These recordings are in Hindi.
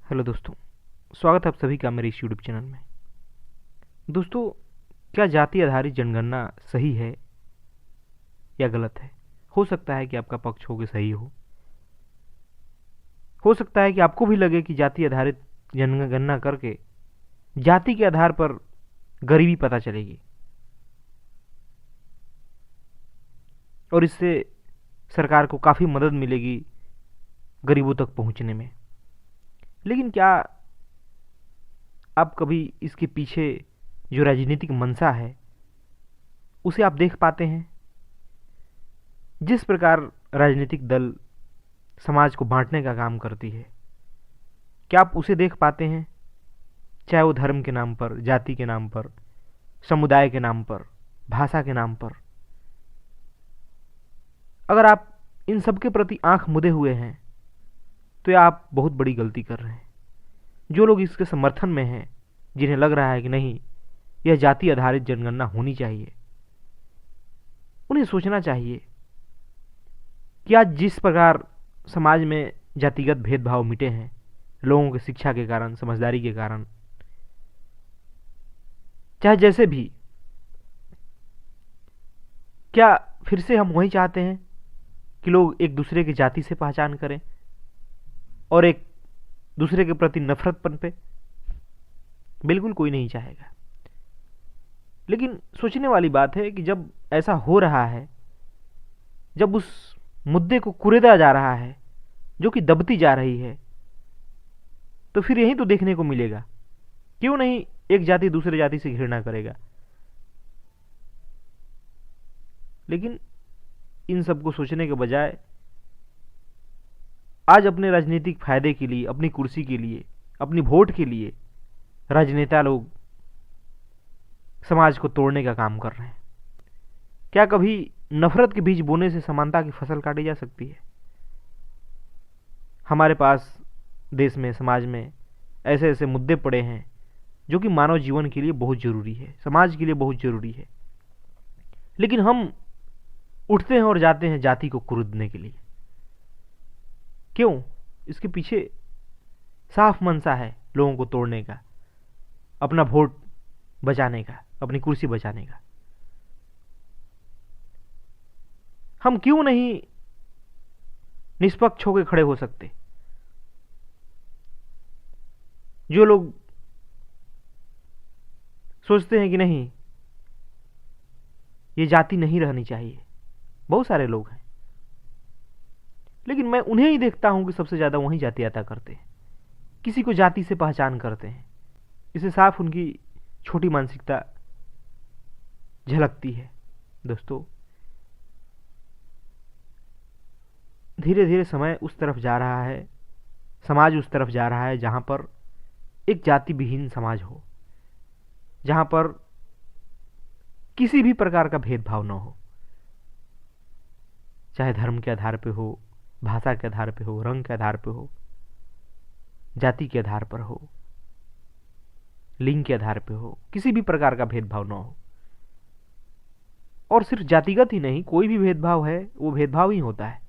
हेलो दोस्तों, स्वागत है आप सभी का मेरे इस यूट्यूब चैनल में। दोस्तों, क्या जाति आधारित जनगणना सही है या गलत है? हो सकता है कि आपका पक्ष हो कि सही हो सकता है कि आपको भी लगे कि जाति आधारित जनगणना करके जाति के आधार पर गरीबी पता चलेगी और इससे सरकार को काफ़ी मदद मिलेगी गरीबों तक पहुंचने में। लेकिन क्या आप कभी इसके पीछे जो राजनीतिक मंशा है उसे आप देख पाते हैं? जिस प्रकार राजनीतिक दल समाज को बांटने का काम करती है, क्या आप उसे देख पाते हैं? चाहे वो धर्म के नाम पर, जाति के नाम पर, समुदाय के नाम पर, भाषा के नाम पर। अगर आप इन सब के प्रति आंख मुदे हुए हैं तो यह आप बहुत बड़ी गलती कर रहे हैं। जो लोग इसके समर्थन में हैं, जिन्हें लग रहा है कि नहीं, यह जाति आधारित जनगणना होनी चाहिए, उन्हें सोचना चाहिए कि आज जिस प्रकार समाज में जातिगत भेदभाव मिटे हैं, लोगों की शिक्षा के कारण, समझदारी के कारण, चाहे जैसे भी, क्या फिर से हम वही चाहते हैं कि लोग एक दूसरे की जाति से पहचान करें और एक दूसरे के प्रति नफरत पनपे? बिल्कुल कोई नहीं चाहेगा। लेकिन सोचने वाली बात है कि जब ऐसा हो रहा है, जब उस मुद्दे को कुरेदा जा रहा है जो कि दबती जा रही है, तो फिर यही तो देखने को मिलेगा। क्यों नहीं एक जाति दूसरे जाति से घृणा करेगा? लेकिन इन सबको सोचने के बजाय आज अपने राजनीतिक फायदे के लिए, अपनी कुर्सी के लिए, अपनी वोट के लिए राजनेता लोग समाज को तोड़ने का काम कर रहे हैं। क्या कभी नफरत के बीज बोने से समानता की फसल काटी जा सकती है? हमारे पास देश में, समाज में ऐसे ऐसे मुद्दे पड़े हैं जो कि मानव जीवन के लिए बहुत जरूरी है, समाज के लिए बहुत जरूरी है, लेकिन हम उठते हैं और जाते हैं जाति को कुरुदने के लिए। क्यों? इसके पीछे साफ मंशा है लोगों को तोड़ने का, अपना वोट बचाने का, अपनी कुर्सी बचाने का। हम क्यों नहीं निष्पक्ष होकर खड़े हो सकते? जो लोग सोचते हैं कि नहीं, ये जाति नहीं रहनी चाहिए, बहुत सारे लोग हैं, लेकिन मैं उन्हें ही देखता हूं कि सबसे ज्यादा वही जातीयता करते हैं, किसी को जाति से पहचान करते हैं। इसे साफ उनकी छोटी मानसिकता झलकती है। दोस्तों, धीरे धीरे समय उस तरफ जा रहा है, समाज उस तरफ जा रहा है जहां पर एक जाति विहीन समाज हो, जहां पर किसी भी प्रकार का भेदभाव न हो, चाहे धर्म के आधार पे हो, भाषा के आधार पे हो, रंग के आधार पे हो, जाति के आधार पर हो, लिंग के आधार पे हो, किसी भी प्रकार का भेदभाव न हो। और सिर्फ जातिगत ही नहीं, कोई भी भेदभाव है वो भेदभाव ही होता है।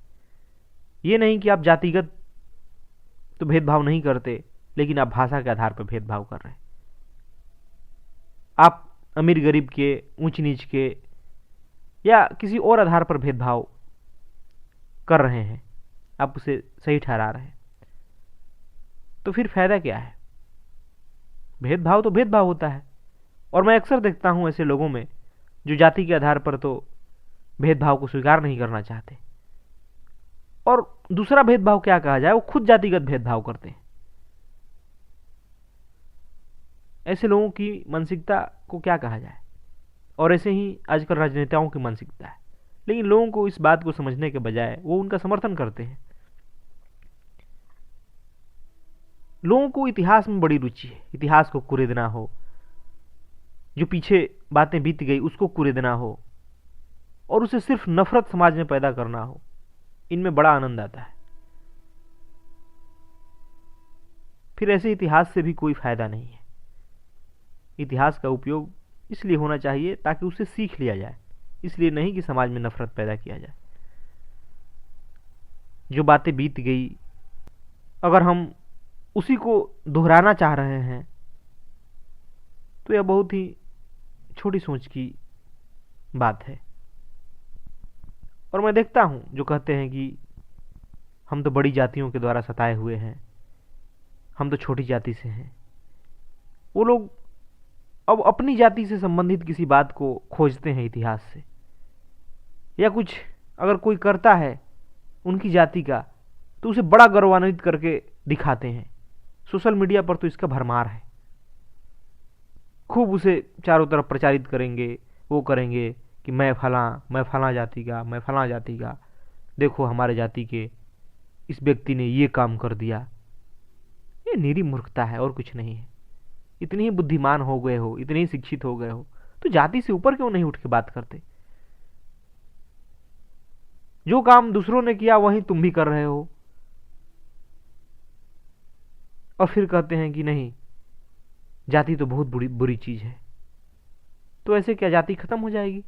ये नहीं कि आप जातिगत तो भेदभाव नहीं करते, लेकिन आप भाषा के आधार पर भेदभाव कर रहे हैं। आप अमीर गरीब के, ऊंच नीच के या किसी और आधार पर भेदभाव कर रहे हैं, आप उसे सही ठहरा रहे हैं, तो फिर फायदा क्या है? भेदभाव तो भेदभाव होता है। और मैं अक्सर देखता हूं ऐसे लोगों में जो जाति के आधार पर तो भेदभाव को स्वीकार नहीं करना चाहते, और दूसरा भेदभाव क्या कहा जाए, वो खुद जातिगत भेदभाव करते हैं। ऐसे लोगों की मानसिकता को क्या कहा जाए? और ऐसे ही आजकल राजनेताओं की मानसिकता है। लेकिन लोगों को इस बात को समझने के बजाय वो उनका समर्थन करते हैं। लोगों को इतिहास में बड़ी रुचि है, इतिहास को कुरेदना हो, जो पीछे बातें बीत गई उसको कुरेदना हो, और उसे सिर्फ नफरत समाज में पैदा करना हो। इनमें बड़ा आनंद आता है। फिर ऐसे इतिहास से भी कोई फायदा नहीं है। इतिहास का उपयोग इसलिए होना चाहिए ताकि उसे सीख लिया जाए, इसलिए नहीं कि समाज में नफरत पैदा किया जाए। जो बातें बीत गई, अगर हम उसी को दोहराना चाह रहे हैं, तो यह बहुत ही छोटी सोच की बात है। और मैं देखता हूं जो कहते हैं कि हम तो बड़ी जातियों के द्वारा सताए हुए हैं, हम तो छोटी जाति से हैं। वो लोग अब अपनी जाति से संबंधित किसी बात को खोजते हैं इतिहास से, या कुछ अगर कोई करता है उनकी जाति का तो उसे बड़ा गौरवान्वित करके दिखाते हैं। सोशल मीडिया पर तो इसका भरमार है, खूब उसे चारों तरफ प्रचारित करेंगे, वो करेंगे कि मैं फलां जाति का, मैं फलां जाति का, देखो हमारे जाति के इस व्यक्ति ने ये काम कर दिया। ये निरी मूर्खता है और कुछ नहीं है। इतने ही बुद्धिमान हो गए हो, इतने ही शिक्षित हो गए हो, तो जाति से ऊपर क्यों नहीं उठ के बात करते? जो काम दूसरों ने किया वही तुम भी कर रहे हो, और फिर कहते हैं कि नहीं, जाति तो बहुत बुरी चीज है। तो ऐसे क्या जाति खत्म हो जाएगी?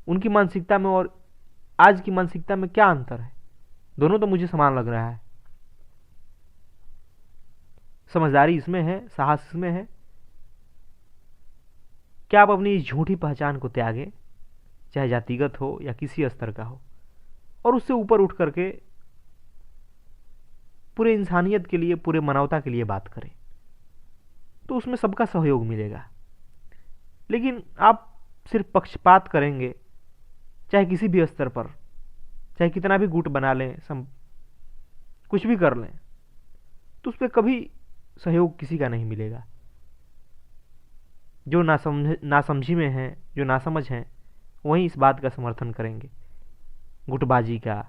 उनकी मानसिकता में और आज की मानसिकता में क्या अंतर है? दोनों तो मुझे समान लग रहा है। समझदारी इसमें है, साहस इसमें है। क्या आप अपनी इस झूठी पहचान को त्यागें, चाहे जातिगत हो या किसी स्तर का हो, और उससे ऊपर उठ करके पूरे इंसानियत के लिए, पूरे मानवता के लिए बात करें, तो उसमें सबका सहयोग मिलेगा। लेकिन आप सिर्फ पक्षपात करेंगे, चाहे किसी भी स्तर पर, चाहे कितना भी गुट बना लें, कुछ भी कर लें, तो उस पर कभी सहयोग किसी का नहीं मिलेगा। जो नासमझी में हैं, जो नासमझ हैं, वही इस बात का समर्थन करेंगे, गुटबाजी का।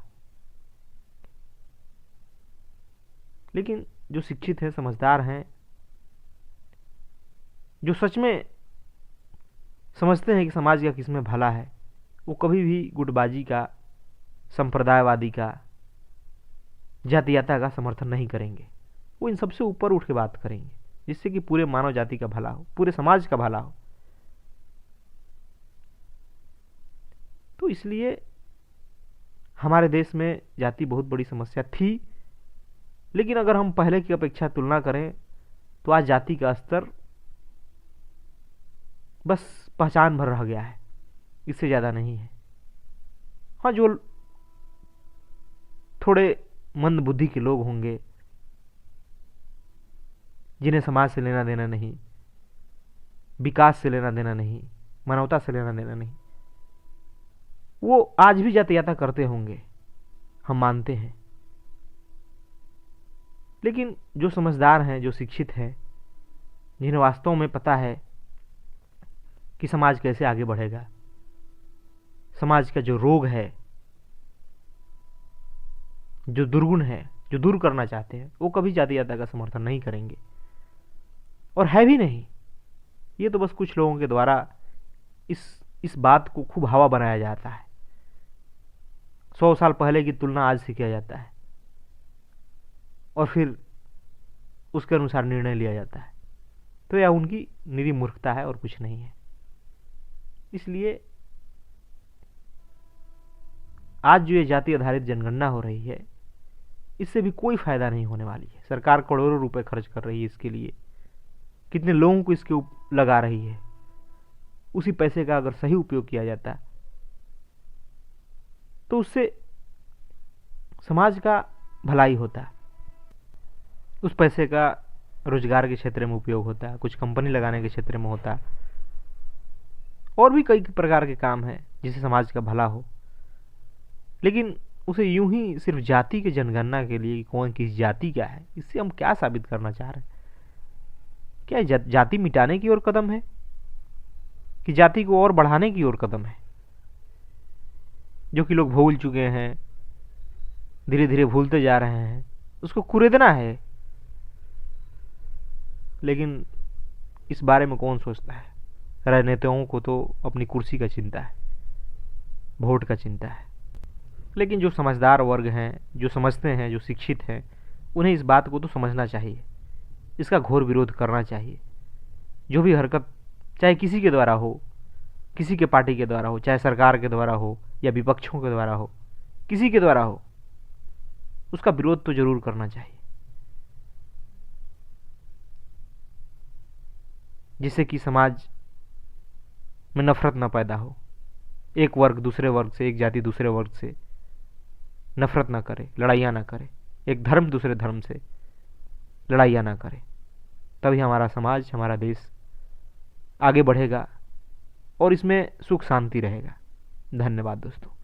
लेकिन जो शिक्षित हैं, समझदार हैं, जो सच में समझते हैं कि समाज का किसमें भला है, वो कभी भी गुटबाजी का, संप्रदायवादी का, जातीयता का समर्थन नहीं करेंगे। वो इन सबसे ऊपर उठ के बात करेंगे, जिससे कि पूरे मानव जाति का भला हो, पूरे समाज का भला हो। तो इसलिए हमारे देश में जाति बहुत बड़ी समस्या थी, लेकिन अगर हम पहले की अपेक्षा तुलना करें तो आज जाति का स्तर बस पहचान भर रह गया है, इससे ज्यादा नहीं है। हाँ, जो थोड़े मंद बुद्धि के लोग होंगे, जिन्हें समाज से लेना देना नहीं, विकास से लेना देना नहीं, मानवता से लेना देना नहीं, वो आज भी जातियाता करते होंगे, हम मानते हैं। लेकिन जो समझदार हैं, जो शिक्षित हैं, जिन्हें वास्तव में पता है कि समाज कैसे आगे बढ़ेगा, समाज का जो रोग है, जो दुर्गुण है, जो दूर करना चाहते हैं, वो कभी जातियाता का समर्थन नहीं करेंगे, और है भी नहीं। ये तो बस कुछ लोगों के द्वारा इस बात को खूब हवा बनाया जाता है। 100 साल पहले की तुलना आज से किया जाता है, और फिर उसके अनुसार निर्णय लिया जाता है। तो यह उनकी निरी मूर्खता है और कुछ नहीं है। इसलिए आज जो ये जाति आधारित जनगणना हो रही है, इससे भी कोई फायदा नहीं होने वाली है। सरकार करोड़ों रुपए खर्च कर रही है इसके लिए, कितने लोगों को इसके लगा रही है। उसी पैसे का अगर सही उपयोग किया जाता तो उससे समाज का भलाई होता, उस पैसे का रोजगार के क्षेत्र में उपयोग होता, कुछ कंपनी लगाने के क्षेत्र में होता, और भी कई प्रकार के काम हैं जिससे समाज का भला हो। लेकिन उसे यूं ही सिर्फ जाति के जनगणना के लिए कौन किस जाति क्या है, इससे हम क्या साबित करना चाह रहे हैं? क्या जाति मिटाने की ओर कदम है कि जाति को और बढ़ाने की ओर कदम है, जो कि लोग भूल चुके हैं, धीरे धीरे भूलते जा रहे हैं, उसको कुरेदना है। लेकिन इस बारे में कौन सोचता है? राजनेताओं को तो अपनी कुर्सी का चिंता है, वोट का चिंता है। लेकिन जो समझदार वर्ग हैं, जो समझते हैं, जो शिक्षित हैं, उन्हें इस बात को तो समझना चाहिए, इसका घोर विरोध करना चाहिए। जो भी हरकत चाहे किसी के द्वारा हो, किसी के पार्टी के द्वारा हो, चाहे सरकार के द्वारा हो या विपक्षों के द्वारा हो, किसी के द्वारा हो, उसका विरोध तो जरूर करना चाहिए। जिससे कि समाज में नफरत न पैदा हो, एक वर्ग दूसरे वर्ग से, एक जाति दूसरे वर्ग से नफरत ना करे, लड़ाइयाँ ना करे, एक धर्म दूसरे धर्म से लड़ाइयाँ ना करे। तभी हमारा समाज, हमारा देश आगे बढ़ेगा और इसमें सुख शांति रहेगा। धन्यवाद दोस्तों।